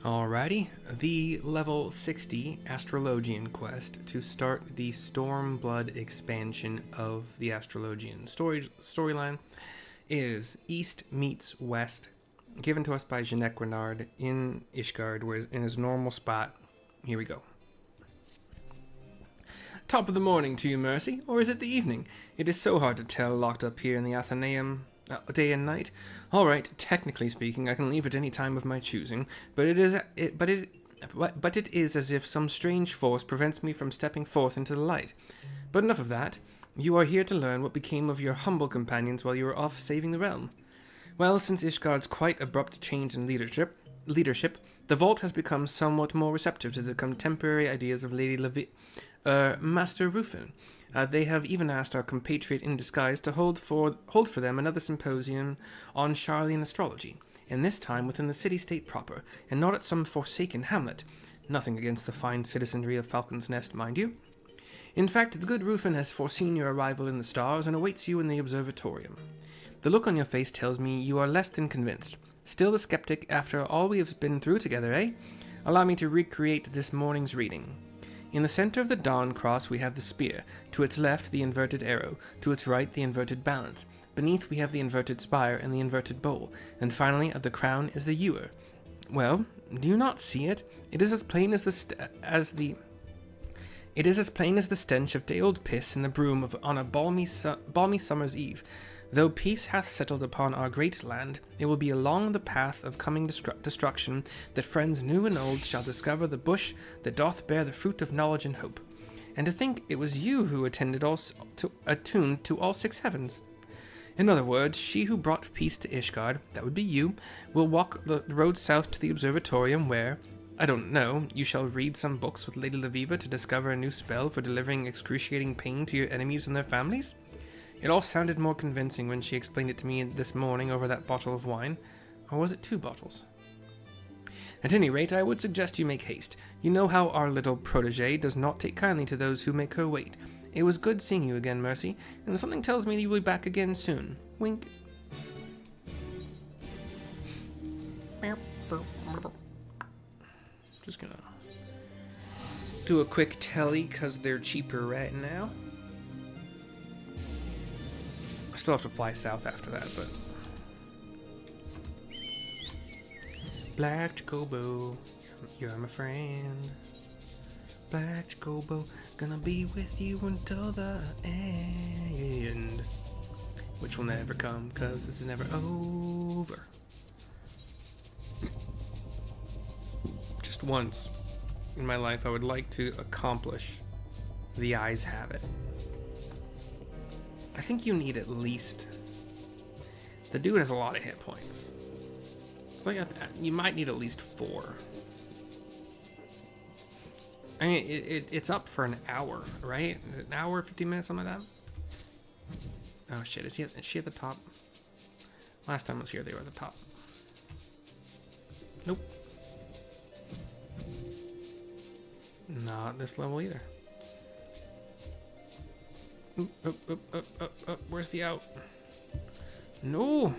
Alrighty, the level 60 Astrologian quest to start the Stormblood expansion of the Astrologian storyline is East meets West, given to us by Jeanette Renard in Ishgard, where in his normal spot. Here we go. Top of the morning to you, Mercy, or is it the evening? It is so hard to tell, locked up here in the Athenaeum. Day and night. All right, technically speaking, I can leave at any time of my choosing, but it is as if some strange force prevents me from stepping forth into the light. But enough of that. You are here to learn what became of your humble companions while you were off saving the realm. Well, since Ishgard's quite abrupt change in leadership, the Vault has become somewhat more receptive to the contemporary ideas of Lady Master Rufin. They have even asked our compatriot in disguise to hold for them another symposium on Sharlayan Astrology, and this time within the city-state proper, and not at some forsaken hamlet. Nothing against the fine citizenry of Falcon's Nest, mind you. In fact, the good Rufin has foreseen your arrival in the stars and awaits you in the observatorium. The look on your face tells me you are less than convinced. Still the skeptic after all we have been through together, eh? Allow me to recreate this morning's reading. In the center of the Dawn Cross we have the spear, to its left the inverted arrow, to its right the inverted balance. Beneath we have the inverted spire and the inverted bowl, and finally at the crown is the ewer. Well, do you not see it? It is as plain as the stench of day-old piss in the broom on a balmy summer's eve. Though peace hath settled upon our great land, it will be along the path of coming destruction that friends new and old shall discover the bush that doth bear the fruit of knowledge and hope. And to think it was you who attuned to all six heavens. In other words, she who brought peace to Ishgard, that would be you, will walk the road south to the observatorium where, I don't know, you shall read some books with Lady Leveva to discover a new spell for delivering excruciating pain to your enemies and their families? It all sounded more convincing when she explained it to me this morning over that bottle of wine. Or was it 2 bottles? At any rate, I would suggest you make haste. You know how our little protégée does not take kindly to those who make her wait. It was good seeing you again, Mercy, and something tells me that you will be back again soon. Wink. Just gonna do a quick tally because they're cheaper right now. Still have to fly south after that, but Black Chocobo, you're my friend. Black Chocobo, gonna be with you until the end, which will never come, cause this is never over. Just once in my life, I would like to accomplish the eyes have it. I think you need at least... The dude has a lot of hit points. It's like you might need at least 4. I mean, it's up for an hour, right? An hour, 15 minutes, something like that? Oh shit, is she at the top? Last time I was here, they were at the top. Nope. Not this level either. Up. Where's the out? No.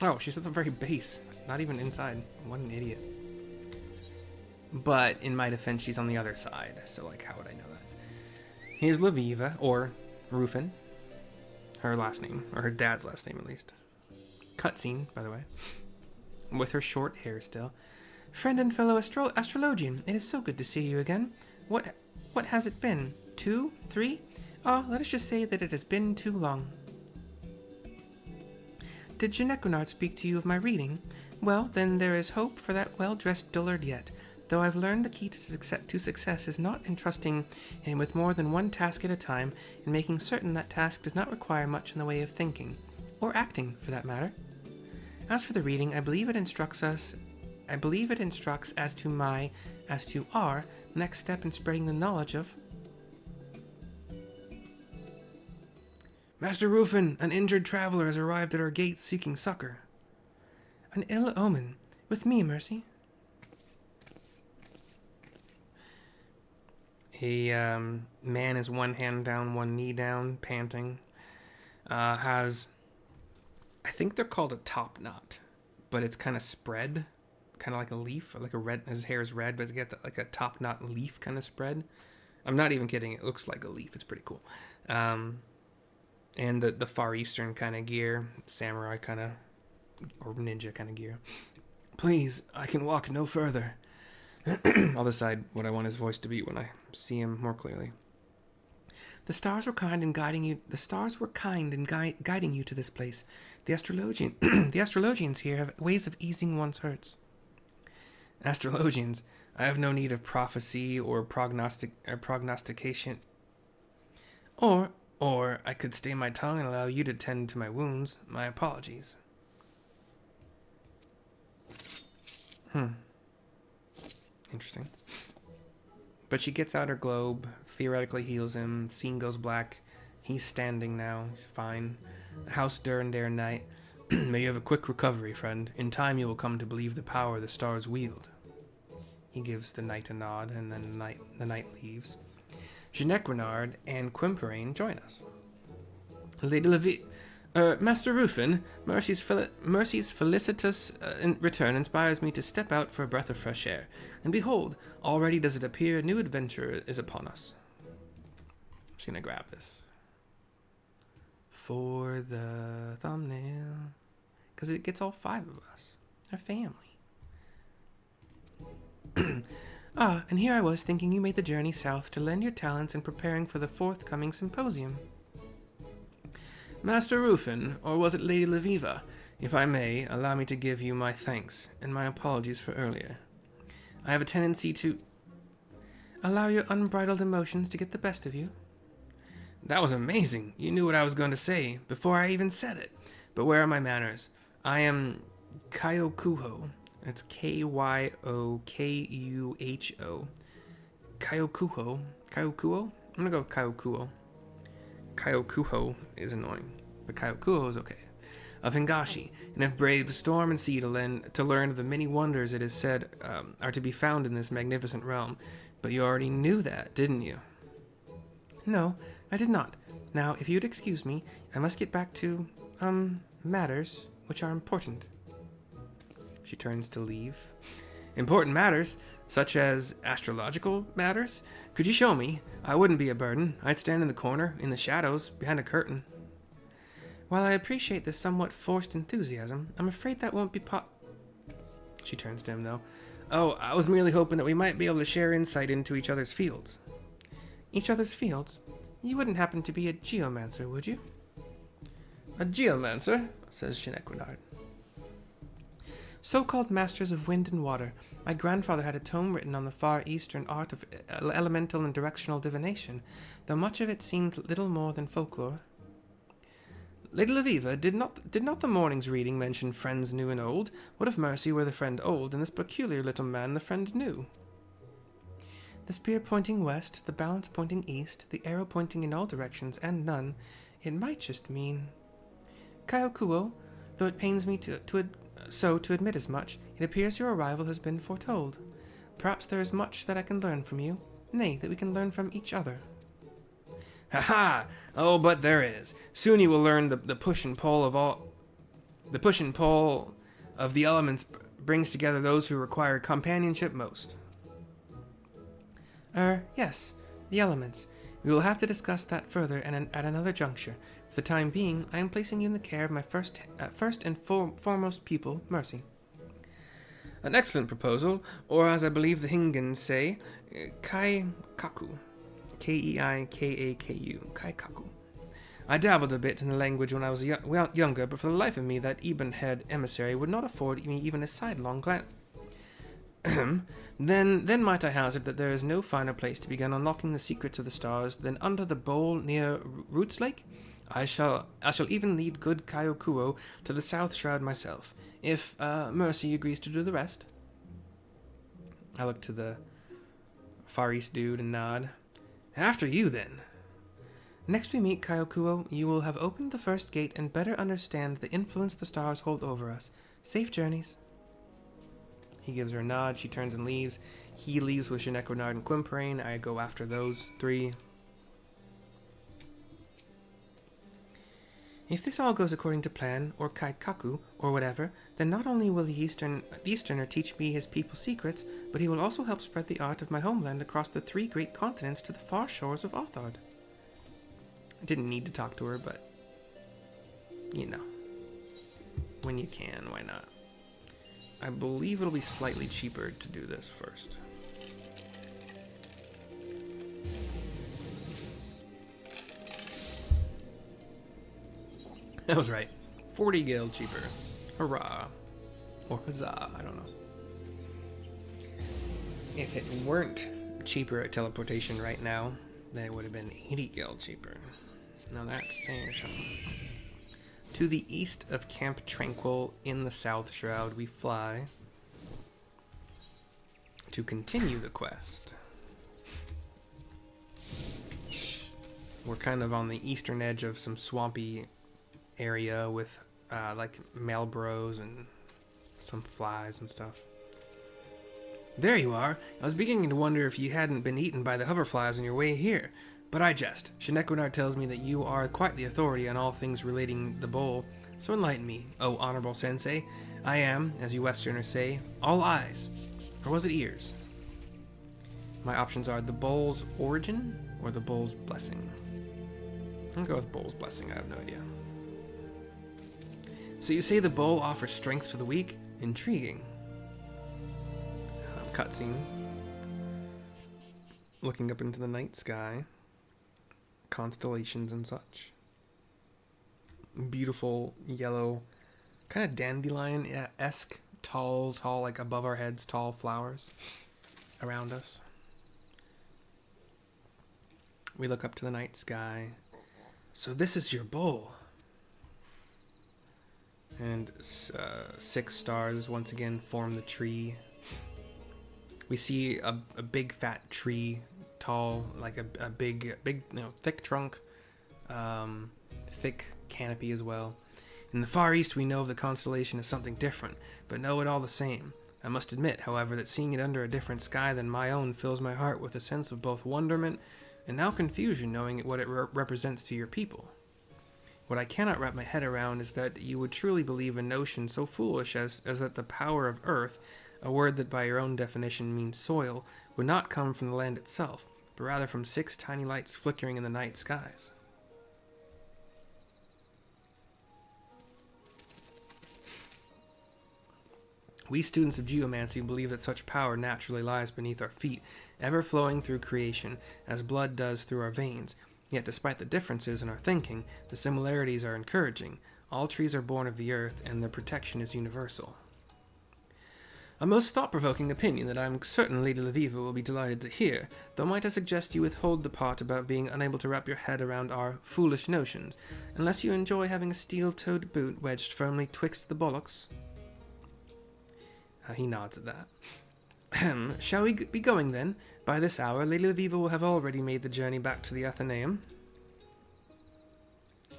Oh, she's at the very base. Not even inside. What an idiot. But in my defense, she's on the other side. So, like, how would I know that? Here's Leveva, or Rufin. Her last name, or her dad's last name at least. Cutscene, by the way. With her short hair still. Friend and fellow astrologian, it is so good to see you again. What has it been? 2? 3? Let us just say that it has been too long. Did Jeanette Renard speak to you of my reading? Well, then there is hope for that well-dressed dullard yet, though I've learned the key to success is not entrusting him with more than one task at a time, and making certain that task does not require much in the way of thinking, or acting, for that matter. As for the reading, I believe it instructs as to our next step in spreading the knowledge of... Master Rufin, an injured traveler has arrived at our gates seeking succor. An ill omen. With me, Mercy. A man is one hand down, one knee down, panting. Has I think they're called a top knot, but it's kind of spread, kind of like a leaf, or like a red. His hair is red, but it's got like a top knot leaf kind of spread. I'm not even kidding. It looks like a leaf. It's pretty cool. And the Far Eastern kind of gear, samurai kind of, or ninja kind of gear. Please, I can walk no further. I'll decide what I want his voice to be when I see him more clearly. The stars were kind in guiding you. The stars were kind in guiding you to this place. The astrologians here have ways of easing one's hurts. Astrologians, I have no need of prophecy or prognostication. Or I could stay my tongue and allow you to tend to my wounds. My apologies. Interesting. But she gets out her globe, theoretically heals him, scene goes black. He's standing now, he's fine. House during their night. May you have a quick recovery, friend. In time you will come to believe the power the stars wield. He gives the knight a nod, and then the knight leaves. Jeanette Renard and Quimperane join us. Lady Master Rufin, Mercy's felicitous return inspires me to step out for a breath of fresh air. And behold, already does it appear a new adventure is upon us. I'm just going to grab this for the thumbnail, because it gets all 5 of us, our family. And here I was thinking you made the journey south to lend your talents in preparing for the forthcoming symposium. Master Rufin, or was it Lady Leveva? If I may, allow me to give you my thanks and my apologies for earlier. I have a tendency to allow your unbridled emotions to get the best of you. That was amazing. You knew what I was going to say before I even said it. But where are my manners? I am Kyokuho. That's Kyokuho. Kyokuho. Kyokuho? I'm going to go with Kyokuho. Kyokuho is annoying, but Kyokuho is okay. Of Hingashi, and have braved storm and sea to learn of the many wonders it is said are to be found in this magnificent realm. But you already knew that, didn't you? No, I did not. Now, if you'd excuse me, I must get back to, matters which are important. She turns to leave. Important matters? Such as astrological matters? Could you show me? I wouldn't be a burden. I'd stand in the corner, in the shadows, behind a curtain. While I appreciate this somewhat forced enthusiasm, I'm afraid that won't be She turns to him, though. Oh, I was merely hoping that we might be able to share insight into each other's fields. Each other's fields? You wouldn't happen to be a geomancer, would you? A geomancer? Says Jeanette Renard. So-called masters of wind and water. My grandfather had a tome written on the Far Eastern art of elemental and directional divination, though much of it seemed little more than folklore. Lady Leveva, did not the morning's reading mention friends new and old? What if Mercy were the friend old, and this peculiar little man the friend new? The spear pointing west, the balance pointing east, the arrow pointing in all directions, and none, it might just mean... Kyokuo, though it pains me to admit as much, it appears your arrival has been foretold. Perhaps there is much that I can learn from you, nay, that we can learn from each other. Ha! Oh, but there is. Soon you will learn the push and pull of all... The push and pull of the elements brings together those who require companionship most. Yes, the elements. We will have to discuss that further and at another juncture. For the time being, I am placing you in the care of my first and foremost pupil, Mercy. An excellent proposal, or as I believe the Hingans say, Kaikaku. Keikaku. Kaikaku. I dabbled a bit in the language when I was younger, but for the life of me, that ebon-haired emissary would not afford me even a sidelong glance. Then might I hazard that there is no finer place to begin unlocking the secrets of the stars than under the bowl near Roots Lake? I shall even lead good Kyokuo to the South Shroud myself, if Mercy agrees to do the rest. I look to the Far East dude and nod. After you, then. Next we meet, Kyokuo, you will have opened the first gate and better understand the influence the stars hold over us. Safe journeys. He gives her a nod, she turns and leaves. He leaves with Jeanette Renard and Quimperane. I go after those 3. If this all goes according to plan, or kaikaku, or whatever, then not only will the Easterner teach me his people's secrets, but he will also help spread the art of my homeland across the 3 great continents to the far shores of Othard. I didn't need to talk to her, but, you know, when you can, why not? I believe it'll be slightly cheaper to do this first. That was right. 40 gil cheaper. Hurrah. Or huzzah, I don't know. If it weren't cheaper at teleportation right now, then it would have been 80 gil cheaper. Now that's saying something. To the east of Camp Tranquil in the South Shroud, we fly to continue the quest. We're kind of on the eastern edge of some swampy area with like Malbros and some flies and stuff. There you are. I was beginning to wonder if you hadn't been eaten by the hoverflies on your way here. But I jest. Shinekonar tells me that you are quite the authority on all things relating the bowl, so enlighten me, oh honorable sensei. I am, as you Westerners say, all eyes. Or was it ears? My options are the bowl's origin or the bowl's blessing. I'm gonna go with bowl's blessing, I have no idea. So you say the bowl offers strength to the weak? Intriguing. Cutscene. Looking up into the night sky. Constellations and such. Beautiful yellow, kind of dandelion-esque, tall, like above our heads, tall flowers around us. We look up to the night sky. So this is your bowl. And 6 stars once again form the tree. We see a big fat tree, tall, like a big, thick trunk, thick canopy as well. In the Far East, we know of the constellation as something different, but know it all the same. I must admit, however, that seeing it under a different sky than my own fills my heart with a sense of both wonderment and now confusion, knowing what it represents to your people. What I cannot wrap my head around is that you would truly believe a notion so foolish as that the power of Earth, a word that by your own definition means soil, would not come from the land itself, but rather from 6 tiny lights flickering in the night skies. We students of geomancy believe that such power naturally lies beneath our feet, ever flowing through creation, as blood does through our veins. Yet despite the differences in our thinking, the similarities are encouraging. All trees are born of the earth, and their protection is universal. A most thought-provoking opinion that I am certain Lady Leveva will be delighted to hear, though might I suggest you withhold the part about being unable to wrap your head around our foolish notions, unless you enjoy having a steel-toed boot wedged firmly twixt the bullocks. He nods at that. Shall we be going then? By this hour, Lady Leveva will have already made the journey back to the Athenaeum.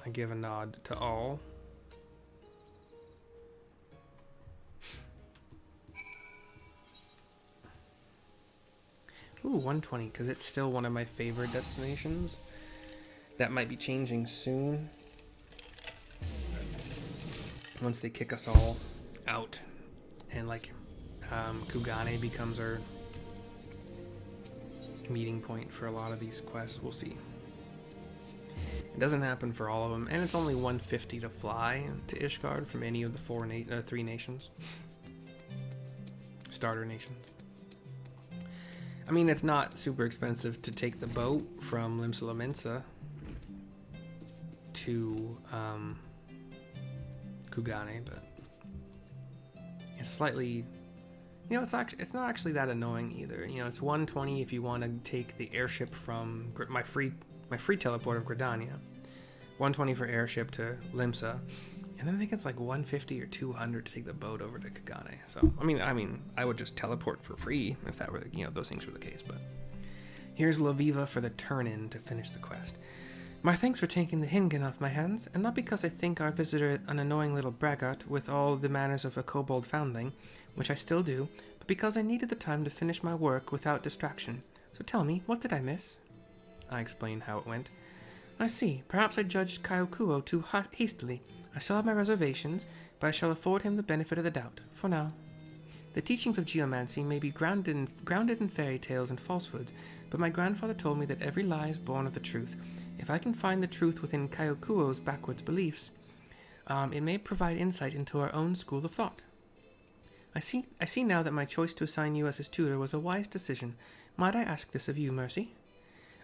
I give a nod to all. Ooh, 120, because it's still one of my favorite destinations. That might be changing soon. Once they kick us all out. And like, Kugane becomes our meeting point for a lot of these quests. We'll see. It doesn't happen for all of them, and it's only 150 to fly to Ishgard from any of the 3 nations. Starter nations. I mean, it's not super expensive to take the boat from Limsa Lominsa to Kugane, but it's slightly, it's not actually that annoying either. It's 120 if you want to take the airship from my free teleport of Gridania, 120 for airship to Limsa, and then I think it's like 150 or 200 to take the boat over to Kugane. So I mean, I would just teleport for free if that were those things were the case. But here's Leveva for the turn-in to finish the quest. My thanks for taking the Hingan off my hands, and not because I think our visitor an annoying little braggart with all the manners of a kobold foundling, which I still do, but because I needed the time to finish my work without distraction. So tell me, what did I miss? I explained how it went. I see. Perhaps I judged Kyokuo too hastily. I still have my reservations, but I shall afford him the benefit of the doubt, for now. The teachings of geomancy may be grounded in fairy tales and falsehoods, but my grandfather told me that every lie is born of the truth. If I can find the truth within Kyokuo's backwards beliefs, it may provide insight into our own school of thought. I see now that my choice to assign you as his tutor was a wise decision. Might I ask this of you, Mercy?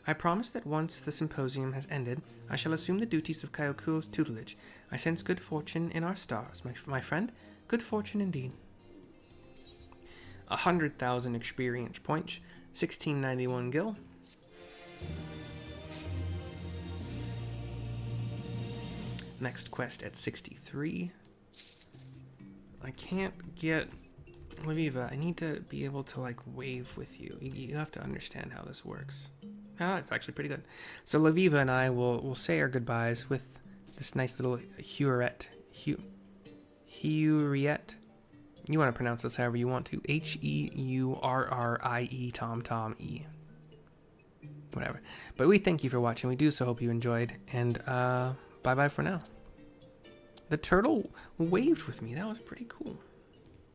I promise that once the symposium has ended, I shall assume the duties of Kyokuo's tutelage. I sense good fortune in our stars, my friend. Good fortune indeed. 100,000 experience points, 1691 gil. Next quest at 63. I can't get Leveva. I need to be able to like wave with you. You have to understand how this works. It's actually pretty good. So Leveva and I will say our goodbyes with this nice little Hurriet. Hurriet. You want to pronounce this however you want to. Heurrie Tom E. Whatever. But we thank you for watching. We do so hope you enjoyed. And bye-bye for now. The turtle waved with me. That was pretty cool.